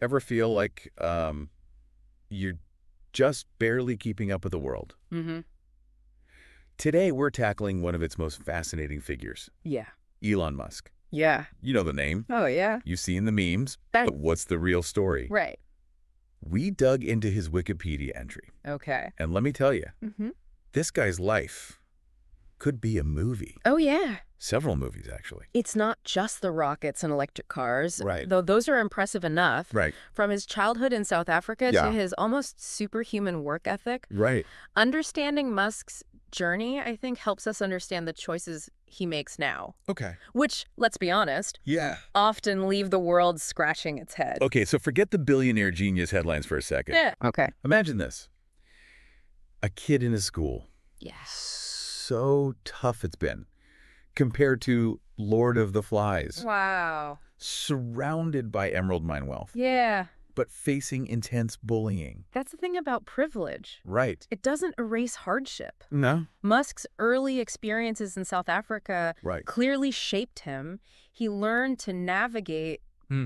Ever feel like you're just barely keeping up with the world? Mm-hmm. Today, we're tackling one of its most fascinating figures, Yeah. Elon Musk. Yeah. You know the name. Oh, yeah. You've seen the memes. But what's the real story? Right. We dug into his Wikipedia entry. Okay. And let me tell you, Mm-hmm. this guy's life could be a movie. Oh, yeah. Several movies, actually. It's not just the rockets and electric cars, Right. though those are impressive enough. Right. From his childhood in South Africa Yeah. to his almost superhuman work ethic. Right. Understanding Musk's journey, I think, helps us understand the choices he makes now, Okay. which, let's be honest, Yeah. often leave the world scratching its head. Okay, so forget the billionaire genius headlines for a second. Yeah. Okay. Imagine this. A kid in a school. Yes. So tough it's been compared to Lord of the Flies. Wow. Surrounded by emerald mine wealth, Yeah. but facing intense bullying. That's the thing about privilege. Right. It doesn't erase hardship. No. Musk's early experiences in South Africa Right. clearly shaped him. He learned to navigate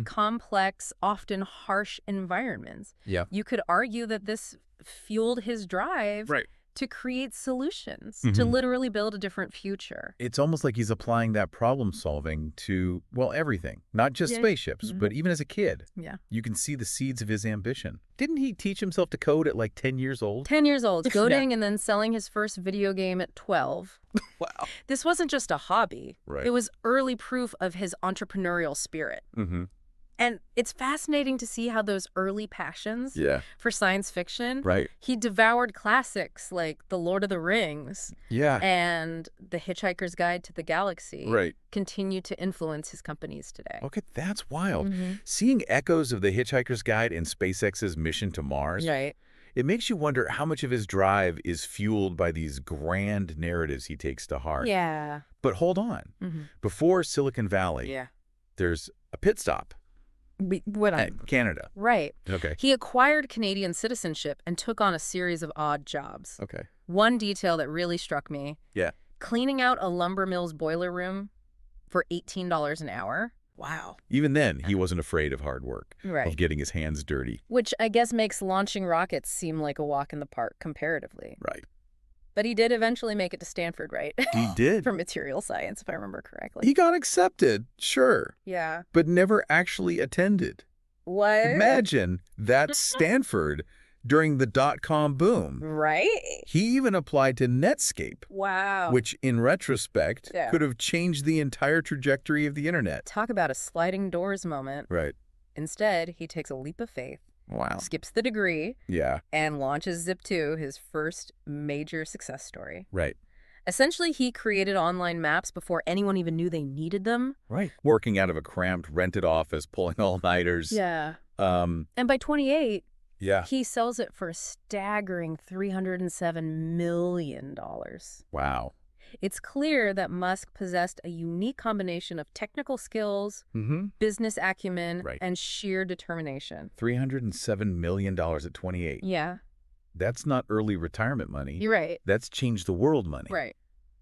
complex, often harsh environments. Yeah. You could argue that this fueled his drive Right. to create solutions, to literally build a different future. It's almost like he's applying that problem solving to, well, everything. Not just spaceships, but even as a kid. Yeah. You can see the seeds of his ambition. Didn't he teach himself to code at like 10 years old? 10 years old, coding and then selling his first video game at 12. Wow. This wasn't just a hobby. Right. It was early proof of his entrepreneurial spirit. Mm-hmm. And it's fascinating to see how those early passions Yeah. for science fiction, Right. he devoured classics like The Lord of the Rings Yeah. and The Hitchhiker's Guide to the Galaxy Right. continue to influence his companies today. Okay, that's wild. Mm-hmm. Seeing echoes of the Hitchhiker's Guide in SpaceX's mission to Mars, Right. it makes you wonder how much of his drive is fueled by these grand narratives he takes to heart. Yeah. But hold on. Mm-hmm. Before Silicon Valley, Yeah. there's a pit stop at Canada. Right. Okay. He acquired Canadian citizenship and took on a series of odd jobs. Okay. One detail that really struck me, Yeah. cleaning out a lumber mill's boiler room for $18 an hour. Wow. Even then, he wasn't afraid of hard work, Right. of getting his hands dirty. Which I guess makes launching rockets seem like a walk in the park comparatively. Right. But he did eventually make it to Stanford, right? He did. For material science, if I remember correctly. He got accepted, sure, Yeah. but never actually attended. What? Imagine that Stanford during the dot-com boom. Right? He even applied to Netscape, Wow. which in retrospect Yeah. could have changed the entire trajectory of the internet. Talk about a sliding doors moment. Right. Instead, he takes a leap of faith, Wow. skips the degree, Yeah. and launches Zip2, his first major success story. Right. Essentially, he created online maps before anyone even knew they needed them. Right. Working out of a cramped rented office, pulling all-nighters. Yeah. Um, And by 28, yeah. he sells it for a staggering $307 million. Wow. It's clear that Musk possessed a unique combination of technical skills, Mm-hmm. business acumen, Right. and sheer determination. $307 million at 28. Yeah, That's not early retirement money. you're right. That's changed the world money. Right.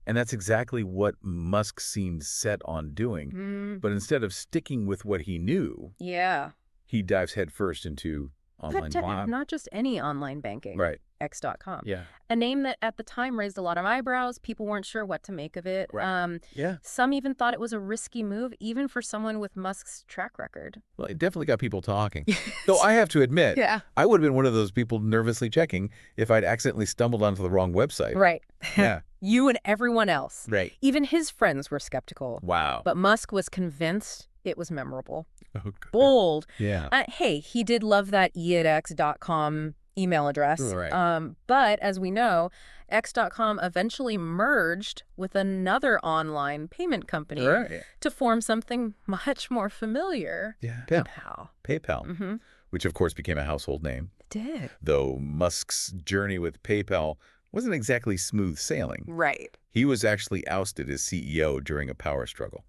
And that's exactly what Musk seemed set on doing. Mm, But instead of sticking with what he knew, yeah. he dives headfirst into online But not just any online banking. Right. X.com. Yeah. A name that at the time raised a lot of eyebrows. People weren't sure what to make of it. Right. Yeah. Some even thought it was a risky move, even for someone with Musk's track record. Well, it definitely got people talking. Though I have to admit, Yeah. I would have been one of those people nervously checking if I'd accidentally stumbled onto the wrong website. Right. Yeah. You and everyone else. Right. Even his friends were skeptical. Wow. But Musk was convinced it was memorable. Oh, good. Bold. Yeah. Hey, he did love that e@x.com email address. Right. But as we know, X.com eventually merged with another online payment company Right. to form something much more familiar. Yeah. PayPal. Mm-hmm. Which of course became a household name. It did. Though Musk's journey with PayPal wasn't exactly smooth sailing. Right. He was actually ousted as CEO during a power struggle.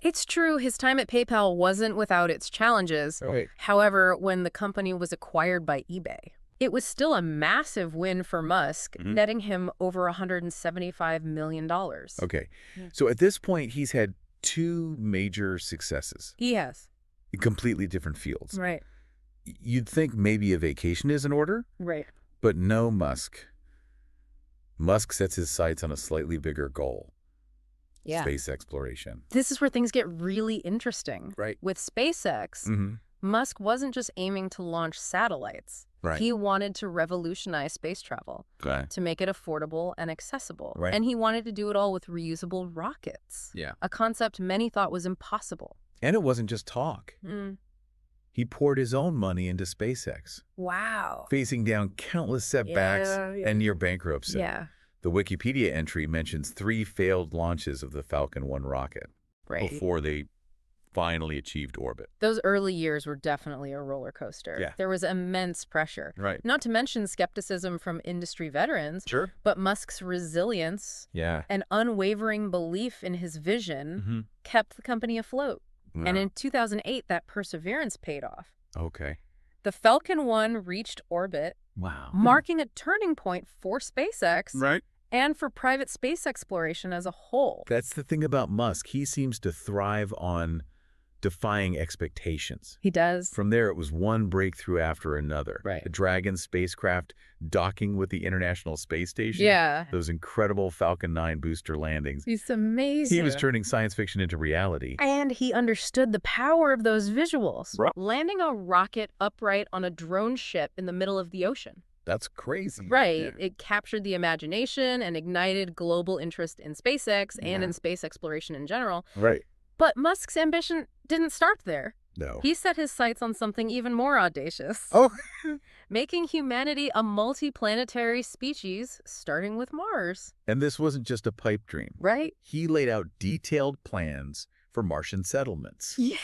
It's true, his time at PayPal wasn't without its challenges. Right. However, when the company was acquired by eBay, it was still a massive win for Musk, netting him over $175 million. Okay. Yeah. So at this point, he's had two major successes He has. in completely different fields. Right. you'd think maybe a vacation is in order, Right. but no, Musk. Musk sets his sights on a slightly bigger goal. Yeah. Space exploration. This is where things get really interesting. Right. With SpaceX, Musk wasn't just aiming to launch satellites. Right. He wanted to revolutionize space travel to make it affordable and accessible. Right. And he wanted to do it all with reusable rockets. Yeah. A concept many thought was impossible. And it wasn't just talk. He poured his own money into SpaceX, Wow. facing down countless setbacks and near bankruptcy. Yeah. The Wikipedia entry mentions 3 failed launches of the Falcon 1 rocket before they finally achieved orbit. Those early years were definitely a roller coaster. Yeah. There was immense pressure. Right. Not to mention skepticism from industry veterans. Sure. But Musk's resilience and unwavering belief in his vision kept the company afloat. And in 2008, that perseverance paid off. Okay. The Falcon 1 reached orbit, marking a turning point for SpaceX and for private space exploration as a whole. That's the thing about Musk. He seems to thrive on defying expectations. He does. From there, it was one breakthrough after another. Right. The Dragon spacecraft docking with the International Space Station. Yeah. Those incredible Falcon 9 booster landings. He's amazing. He was turning science fiction into reality. And he understood the power of those visuals. Landing a rocket upright on a drone ship in the middle of the ocean. That's crazy. Right. Yeah. It captured the imagination and ignited global interest in SpaceX and in space exploration in general. Right. But Musk's ambition didn't start there. No. He set his sights on something even more audacious. Oh. Making humanity a multiplanetary species, starting with Mars. And this wasn't just a pipe dream. Right? He laid out detailed plans for Martian settlements. Yeah.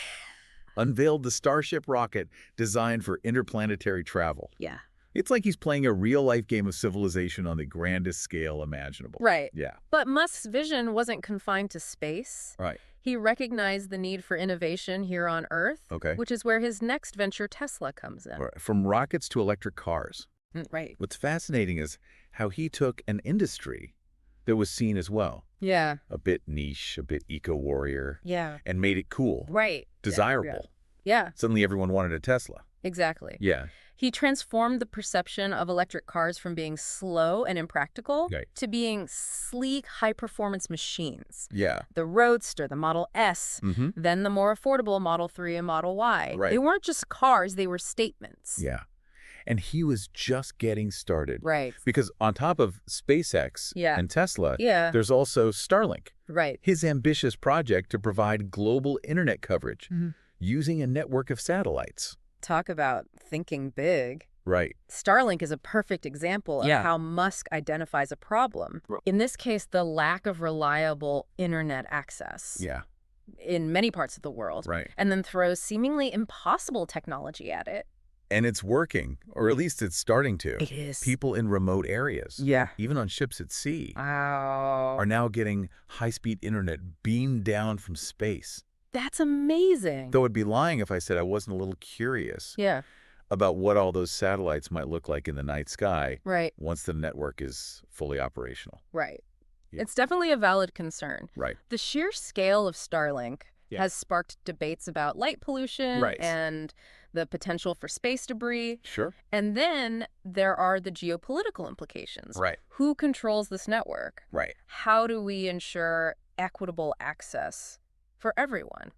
Unveiled the Starship rocket designed for interplanetary travel. Yeah. It's like he's playing a real-life game of civilization on the grandest scale imaginable. Right. Yeah. But Musk's vision wasn't confined to space. Right. He recognized the need for innovation here on Earth, which is where his next venture, Tesla, comes in. From rockets to electric cars. Right. What's fascinating is how he took an industry that was seen as well. Yeah. A bit niche, a bit eco-warrior. Yeah. And made it cool. Right. Desirable. Yeah. Suddenly everyone wanted a Tesla. Exactly. Yeah. He transformed the perception of electric cars from being slow and impractical to being sleek, high-performance machines. Yeah. The Roadster, the Model S, then the more affordable Model 3 and Model Y. Right. They weren't just cars, they were statements. Yeah. And he was just getting started. Right. Because on top of SpaceX and Tesla, there's also Starlink. Right. His ambitious project to provide global internet coverage using a network of satellites. Talk about thinking big. Right. Starlink is a perfect example of how Musk identifies a problem. In this case, the lack of reliable internet access. Yeah. In many parts of the world. Right. And then throws seemingly impossible technology at it. And it's working, or at least it's starting to. It is. People in remote areas, even on ships at sea, are now getting high-speed internet beamed down from space. That's amazing. Though I'd be lying if I said I wasn't a little curious about what all those satellites might look like in the night sky once the network is fully operational. Right. Yeah. It's definitely a valid concern. Right. The sheer scale of Starlink has sparked debates about light pollution and the potential for space debris. Sure. And then there are the geopolitical implications. Right. Who controls this network? Right. How do we ensure equitable access for everyone?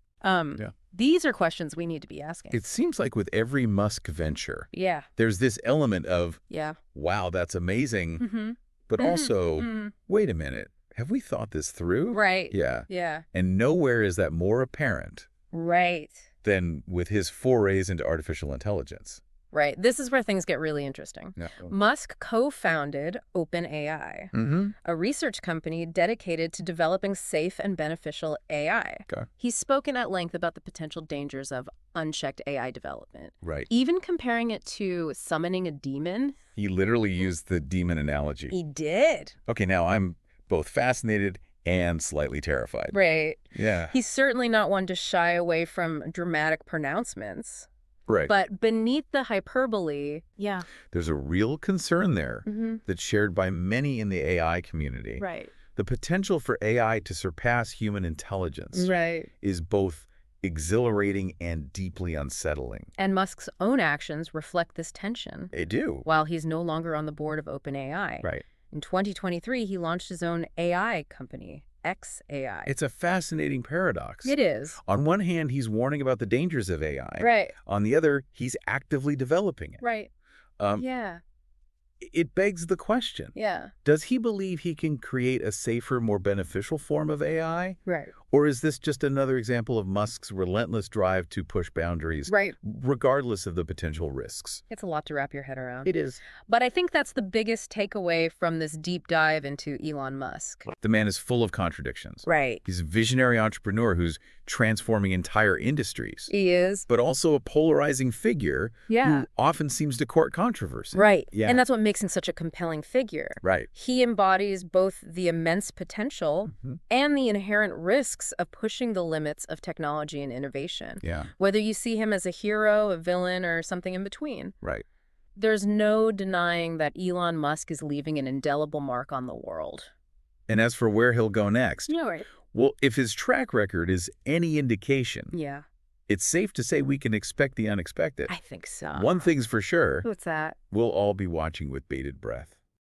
These are questions we need to be asking. It seems like with every Musk venture, Yeah. there's this element of, Yeah. wow, that's amazing, Mm-hmm. but also, wait a minute, have we thought this through? Right. Yeah. Yeah. And nowhere is that more apparent Right. than with his forays into artificial intelligence. Right. This is where things get really interesting. Yeah. Musk co-founded OpenAI, a research company dedicated to developing safe and beneficial AI. Okay. He's spoken at length about the potential dangers of unchecked AI development, Right. even comparing it to summoning a demon. He literally used the demon analogy. He did. Okay, now I'm both fascinated and slightly terrified. Right. Yeah. He's certainly not one to shy away from dramatic pronouncements. Right. But beneath the hyperbole, There's a real concern there that's shared by many in the AI community. Right. The potential for AI to surpass human intelligence Right. is both exhilarating and deeply unsettling. And Musk's own actions reflect this tension. They do. While he's no longer on the board of OpenAI. Right. In 2023, he launched his own AI company, xAI. It's a fascinating paradox. It is. On one hand, he's warning about the dangers of AI. Right. On the other, he's actively developing it. Right. Yeah. It begs the question. Yeah. Does he believe he can create a safer, more beneficial form of AI? Right. Or is this just another example of Musk's relentless drive to push boundaries, right, regardless of the potential risks? It's a lot to wrap your head around. It is. But I think that's the biggest takeaway from this deep dive into Elon Musk. The man is full of contradictions. Right. He's a visionary entrepreneur who's transforming entire industries. He is. But also a polarizing figure who often seems to court controversy. Right. Yeah. And that's what makes him such a compelling figure. Right. He embodies both the immense potential and the inherent risks of pushing the limits of technology and innovation. Yeah. Whether you see him as a hero, a villain, or something in between. Right. There's no denying that Elon Musk is leaving an indelible mark on the world. And as for where he'll go next, Right. well, if his track record is any indication, it's safe to say we can expect the unexpected. I think so. One thing's for sure. What's that? We'll all be watching with bated breath.